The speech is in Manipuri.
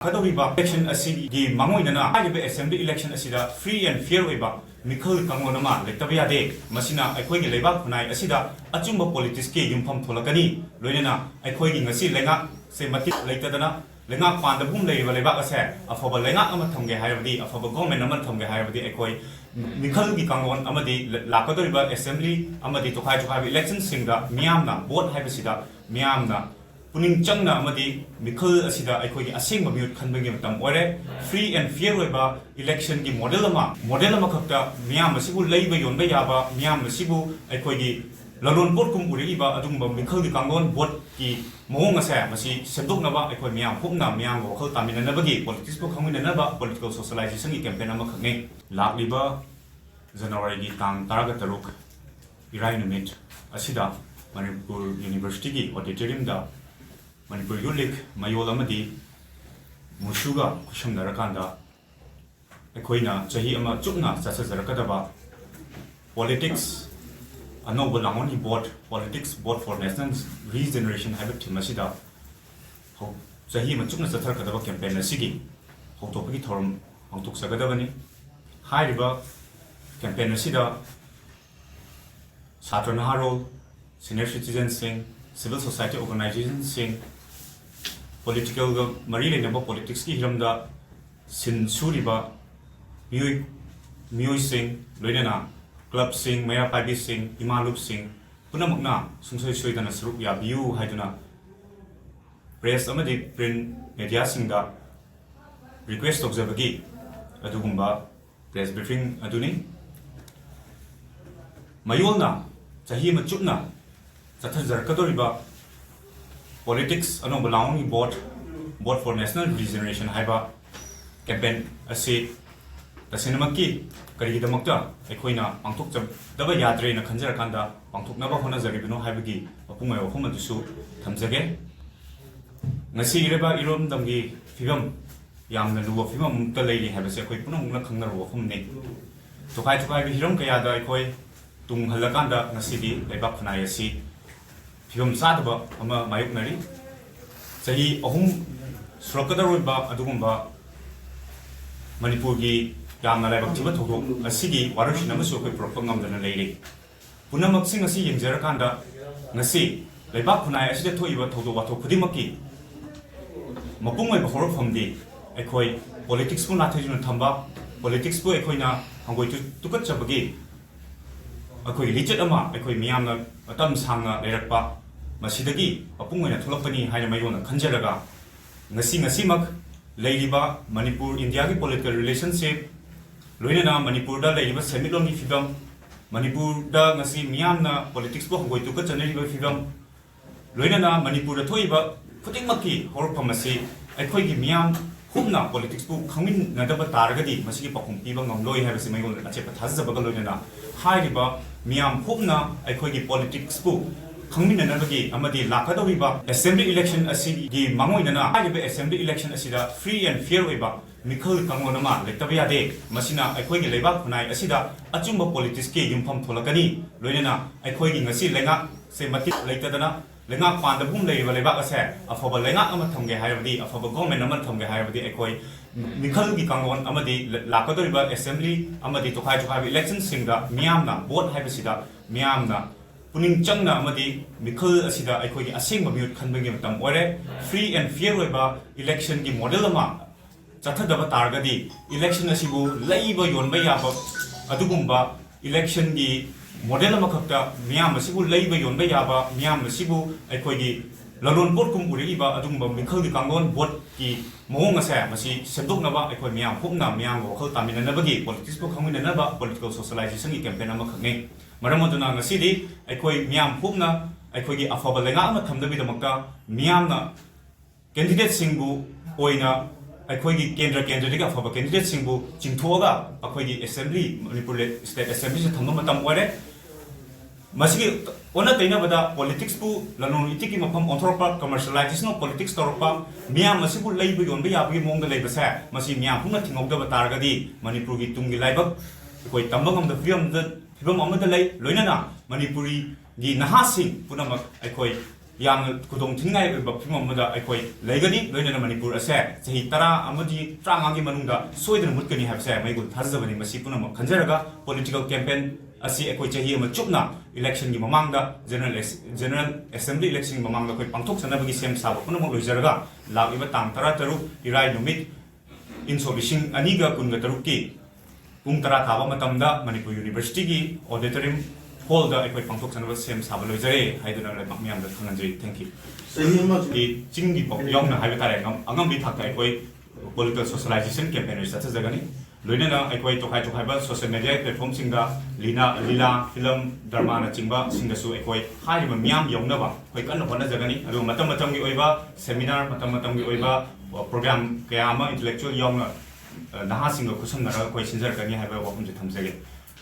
Kadoriba election asidi di mangoinana haibe assembly election asida free and fair oiba mikhal kangonama lektabya de masina aikoi gi leba khunai asida achumba politics ke yumpham tholakani loinana aikoi gi ngasi lenga se mati leitadana lenga panda bum leiba leba ase afoba lenga ama thamge haibadi afoba government ama thamge haibadi aikoi mikhal gi kangon amadi lakadoriba assembly amadi tokhai election singa miyamna vote haibasida miyamna puning changna amadi mikhal asida aikoi gi asengba mute khanbagi matam ore free and fair oiba election gi model ama khakta miyam asibu leiba yonba yaba miyam asibu aikoi gi lalon bot kum uriba adumba mikhal gi kangon bot ki moong asa masi semdoknaba aikoi miyam hupna miyam go khal taminanabagi politics ko khangminanaba political socialization gi campaign ama khakne lakliba January gi tang taraga taruk irai numit asida Manipur University gi auditorium da Manipur Yulik Mayola Madi Mushuga Kusham Narakanda Equina Jahi Ama Chukna Sasarakadaba Politics Anoba Lamoni board Politics Board for National Regeneration Habit Masida Jahi Machukna Satakadaba campaign Sigi Hotopiki Torum Antuk Sagadavani High River campaign Sida Saturn Harol Senior Citizens Sing Civil Society Organizations Sing Political Marine number politics ki hiramda sin suriba miyoi sing loinana club sing maya pabi sing imalup sing punamakna sungsoi soidana srup ya biu haiduna press amadi print media singda request observagi adugumba press briefing aduni mayolna chahi ma chupna chathar kadoriba Politics ano belonging board for national regeneration haiba campaign ase tasinamaki karigidamakta ekoina pangthok daba yadre na khanjar kanda pangthok naba hona jaribino haibagi apung ayo khum adusu thamjage ngasi ireba irom damgi figam yamna luwa figam ta leili haibase koi punong na khangna ro khum ne tokai bi hiram kaya da koi tung halakanda ngasi di leba khunai asi Film sadaba ama mayuk nari sahi ahum surakadaroiba adugumba Manipur gi yamna laibak thiba thokok asigi warushina masu koi propang ngamdana leiri punamak sing asi yengjarakanda ngasi laibak khunai asida thoiba thodo wathok khudimaki mapung mai bahor famdi ekoi politics pu nathajuna thamba politics pu ekoina hangoi tukat chabagi akoi lichet ama ekoi miyamna atam sangna leirakpa Masidagi, Apungana Tulapani, Hanamayona, Kanjaraga, Nasimak, Ladiba, Manipur, India political relationship, Luina, Manipur, da Ladiba, Semilongi Figam, Manipur, da Nasi Miamna, politics book, going to Katanari Figam, Luina, Manipur, the Toiba, putting Maki, Horpamasi, Equigi Miam, Humna, politics book, coming Nadaba Targadi, Masiki Pakum, Piba, Loi have a semigon, a chip Tazabagalona, Haiba, Miam, Humna, Equigi politics book. Khangminanabagi amadi lakadoriba assembly election asidi gi mangoinana haibe assembly election asida free and fair oiba mikhal kangonama lektabya de masina aikoi gi leba khunai asida achumba politics ke yumpham tholakani loinana aikoi gi ngasi lenga se mati leitadana lenga panda bum leiba leba ase afoba lenga ama thamge haibadi afoba government ama thamge haibadi aikoi mikhal gi kangon amadi lakadoriba assembly amadi tokhai election singa miyamna vote haibasida miyamna puning changna amadi mikhal asida aikoi gi asengba mute khanbagi matam ore free and fair oiba election gi model ama chathadaba targadi election asibu leiba yonba yaba adugumba election gi model ama khakta miyam asibu leiba yonba yaba miyam asibu aikoi gi lalon bot kum uriba adugumba mikhal gi kangon bot ki moong asa masi semdoknaba aikoi miyam hupna miyam go khal taminanabagi politics ko khangminanaba political socialization gi campaign ama khakne Maramaduna Nasidi, Equi Miam Pugna, Equi Afaba Lenama Kamdavidamakta, Miamna, candidate Singbu, Oina, Equi Kendra for candidate Singbu, Chintoga, Equi Assembly, Manipur State Assembly, Tamatam Ware, Masiki, Ona Tainabada, Politics Pu, Lanon Itiki Mapam, Ontropa, commercialization of politics Toropa, Miam Masibu Labu on Biabi Mong the Labor Sa, Masi Miam Puna Tingoga Targadi, Manipur Tungi Labor, Equi Tambam the Film the Hibam Amadalay, Loinana, Manipuri, the Nahasing, Punamak, Equi ꯌꯥꯝꯅ ꯈꯨꯗꯣꯡꯊꯤꯅꯤꯡꯉꯥꯏ ꯑꯣꯏꯕ ꯐꯤꯕꯝ ꯑꯃꯗ ꯑꯩꯈꯣꯏ ꯂꯩꯒꯅꯤ ꯂꯣꯏꯅꯅ ꯃꯅꯤꯄꯨꯔ ꯑꯁꯦ ꯆꯍꯤ 10 ꯑꯃꯗꯤ 35ꯒꯤ ꯃꯅꯨꯡꯗ ꯁꯣꯏꯗꯅ ꯃꯨꯠꯀꯅꯤ ꯍꯥꯏꯕꯁꯦ ꯃꯩꯒꯨꯜ ꯊꯥꯖꯕꯅꯤ ꯃꯁꯤ ꯄꯨꯝꯅꯃꯛ ꯈꯟꯖꯔꯒ ꯄꯣꯂꯤꯇꯤꯀꯦꯜ ꯀꯦꯝꯄꯦꯟ ꯑꯁꯤ ꯑꯩꯈꯣꯏ ꯆꯍꯤ ꯑꯃ ꯆꯨꯞꯅ ꯏꯂꯦꯛꯁꯟꯒꯤ ꯃꯃꯥꯡꯗ ꯖꯦꯅꯔꯦꯜ ꯑꯦꯁꯦꯝꯕ꯭ꯂꯤ ꯏꯂꯦꯛꯁꯟꯒꯤ ꯃꯃꯥꯡꯗ ꯑꯩꯈꯣꯏ ꯄꯥꯡꯊꯣꯛꯆꯅꯕꯒꯤ ꯁꯦꯝ ꯁꯥꯕ ꯄꯨꯝꯅꯃꯛ ꯂꯣꯏꯖꯔꯒ ꯂꯥꯛꯂꯤꯕ ꯇꯥꯡ 16 ꯏꯔꯥꯏ ꯅꯨꯃꯤꯠ ꯏꯪꯁꯣꯛ 2023ꯒꯤ ꯄꯨꯡ 10 ꯇꯥꯕ ꯃꯇꯝꯗ ꯃꯅꯤꯄꯨꯔ ꯌꯨꯅꯤꯚꯔꯁꯤꯇꯤꯒꯤ ꯑꯣꯗꯤꯇꯣꯔꯤꯌꯝ ꯍꯣꯜꯗ ꯑꯩꯈꯣꯏ ꯄꯥꯡꯊꯣꯛꯆꯅꯕ ꯁꯦꯝ ꯁꯥꯕ ꯂꯣꯏꯖꯔꯦ ꯍꯥꯏꯗꯨꯅ ꯂꯩꯕꯥꯛ ꯃꯤꯌꯥꯝꯗ ꯈꯪꯍꯟꯖꯔꯤ ꯊꯦꯡꯛ ꯌꯨ ꯆꯤꯡꯒꯤ ꯌꯥꯎꯅ ꯍꯥꯏꯕ ꯇꯥꯔꯦ ꯑꯉꯝꯕꯤ ꯊꯥꯛꯇ ꯑꯩꯈꯣꯏ ꯄꯣꯂꯤꯇꯤꯀꯦꯜ ꯁꯣꯁꯤꯌꯦꯂꯥꯏꯖꯦꯁꯟ ꯀꯦꯝꯄꯦꯟ ꯑꯣꯏꯅ ꯆꯠꯊꯖꯒꯅꯤ ꯂꯣꯏꯅꯅ ꯑꯩꯈꯣꯏ ꯇꯣꯈꯥꯏ ꯇꯣꯈꯥꯏꯕ ꯁꯣꯁꯤꯌꯦꯜ ꯃꯦꯗꯤꯌꯥ ꯄ꯭ꯂꯦꯠꯐꯣꯔꯝꯁꯤꯡꯗ ꯂꯤꯂꯥ ꯐꯤꯂꯝ ꯗ꯭ꯔꯃꯥꯅꯆꯤꯡꯕꯁꯤꯡꯗꯁꯨ ꯑꯩꯈꯣꯏ ꯍꯥꯏꯔꯤꯕ ꯃꯤꯌꯥꯝ ꯌꯧꯅꯕ ꯑꯩꯈꯣꯏ ꯀꯟꯅ ꯍꯣꯠꯅꯖꯒꯅꯤ ꯑꯗꯨꯒ ꯃꯇꯝ ꯃꯇꯝꯒꯤ ꯑꯣꯏꯕ ꯁꯦꯃꯤꯅꯥꯔ ꯃꯇꯝ ꯃꯇꯝꯒꯤ ꯑꯣꯏꯕ ꯄ꯭ꯔꯣꯒ꯭ꯔꯥꯝ ꯀꯌꯥ ꯑꯃ ꯏꯟꯇꯦꯂꯦꯛꯆꯨꯑꯦꯜ ꯌꯥꯎꯅ ꯅꯍꯥꯁꯤꯡꯒ ꯈꯨꯠꯁꯝꯅꯔꯒ ꯑꯩꯈꯣꯏ ꯁꯤꯟꯖꯔꯛꯀꯅꯤ ꯍꯥꯏꯕ ꯋꯥꯐꯝꯁꯦ ꯊꯝꯖꯒꯦ